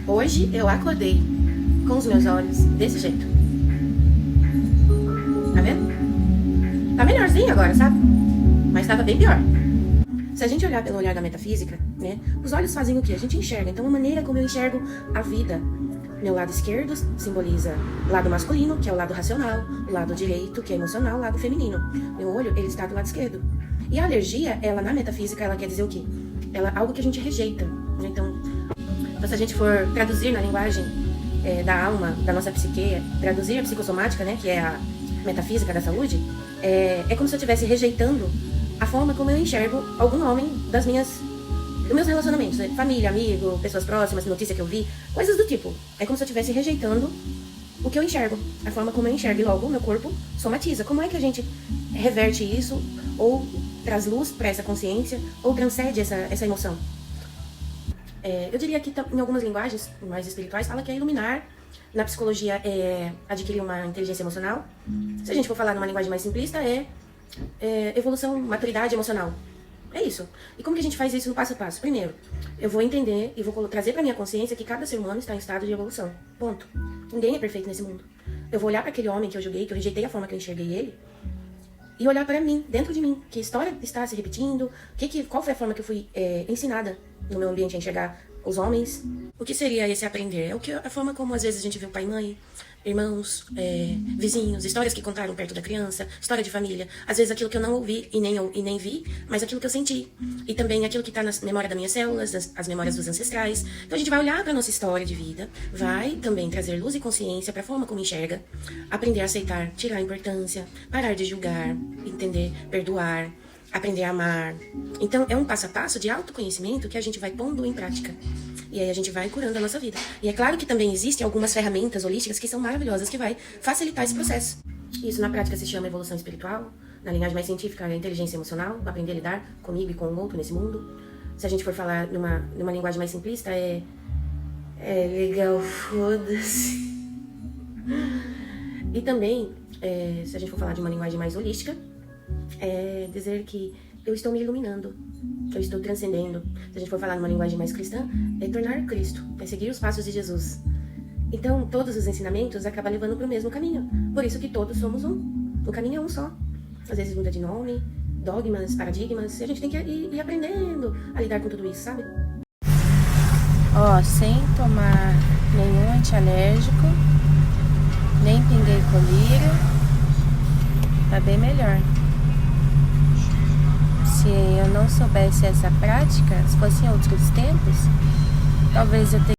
Hoje eu acordei com os meus olhos desse jeito. Tá vendo? Tá melhorzinho agora, sabe? Mas tava bem pior. Se a gente olhar pelo olhar da metafísica, né? Os olhos fazem o quê? A gente enxerga. Então, a maneira como eu enxergo a vida. Meu lado esquerdo simboliza o lado masculino, que é o lado racional. O lado direito, que é emocional. O lado feminino. Meu olho, ele está do lado esquerdo. E a alergia, ela na metafísica, ela quer dizer o quê? Ela é algo que a gente rejeita. Né? Então, se a gente for traduzir na linguagem da alma, da nossa psique, traduzir a psicossomática, né? Que é a metafísica da saúde, é como se eu estivesse rejeitando a forma como eu enxergo algum homem dos meus relacionamentos, né? Família, amigo, pessoas próximas, notícia que eu vi, coisas do tipo. É como se eu estivesse rejeitando o que eu enxergo, a forma como eu enxergo, e logo o meu corpo somatiza. Como é que a gente reverte isso, ou traz luz para essa consciência, ou transcende essa emoção? Eu diria que em algumas linguagens mais espirituais fala que é iluminar. Na psicologia é adquirir uma inteligência emocional. Se a gente for falar numa linguagem mais simplista, evolução, maturidade emocional. É isso. E como que a gente faz isso no passo a passo? Primeiro, eu vou entender e vou trazer para minha consciência que cada ser humano está em estado de evolução. Ponto. Ninguém é perfeito nesse mundo. Eu vou olhar para aquele homem que eu julguei, que eu rejeitei a forma que eu enxerguei ele, e olhar para mim, dentro de mim, que história está se repetindo, qual foi a forma que eu fui ensinada no meu ambiente a enxergar os homens. O que seria esse aprender? A forma como às vezes a gente vê o pai e mãe, irmãos, vizinhos, histórias que contaram perto da criança, história de família. Às vezes aquilo que eu não ouvi e nem vi, mas aquilo que eu senti. E também aquilo que está na memória das minhas células, as memórias dos ancestrais. Então a gente vai olhar para a nossa história de vida, vai também trazer luz e consciência para a forma como enxerga, aprender a aceitar, tirar a importância, parar de julgar, entender, perdoar, aprender a amar. Então é um passo a passo de autoconhecimento que a gente vai pondo em prática. E aí a gente vai curando a nossa vida. E é claro que também existem algumas ferramentas holísticas que são maravilhosas, que vai facilitar esse processo. Isso na prática se chama evolução espiritual. Na linguagem mais científica, é inteligência emocional, aprender a lidar comigo e com o outro nesse mundo. Se a gente for falar numa linguagem mais simplista, é legal, foda-se. E também, se a gente for falar de uma linguagem mais holística, é dizer que eu estou me iluminando, eu estou transcendendo. Se a gente for falar numa linguagem mais cristã, é tornar Cristo, é seguir os passos de Jesus. Então, todos os ensinamentos acabam levando para o mesmo caminho. Por isso que todos somos um. O caminho é um só. Às vezes muda de nome, dogmas, paradigmas, e a gente tem que ir aprendendo a lidar com tudo isso, sabe? Sem tomar nenhum antialérgico, nem pinguei colírio, tá bem melhor. Se eu não soubesse essa prática, se fosse em outros tempos, talvez eu teria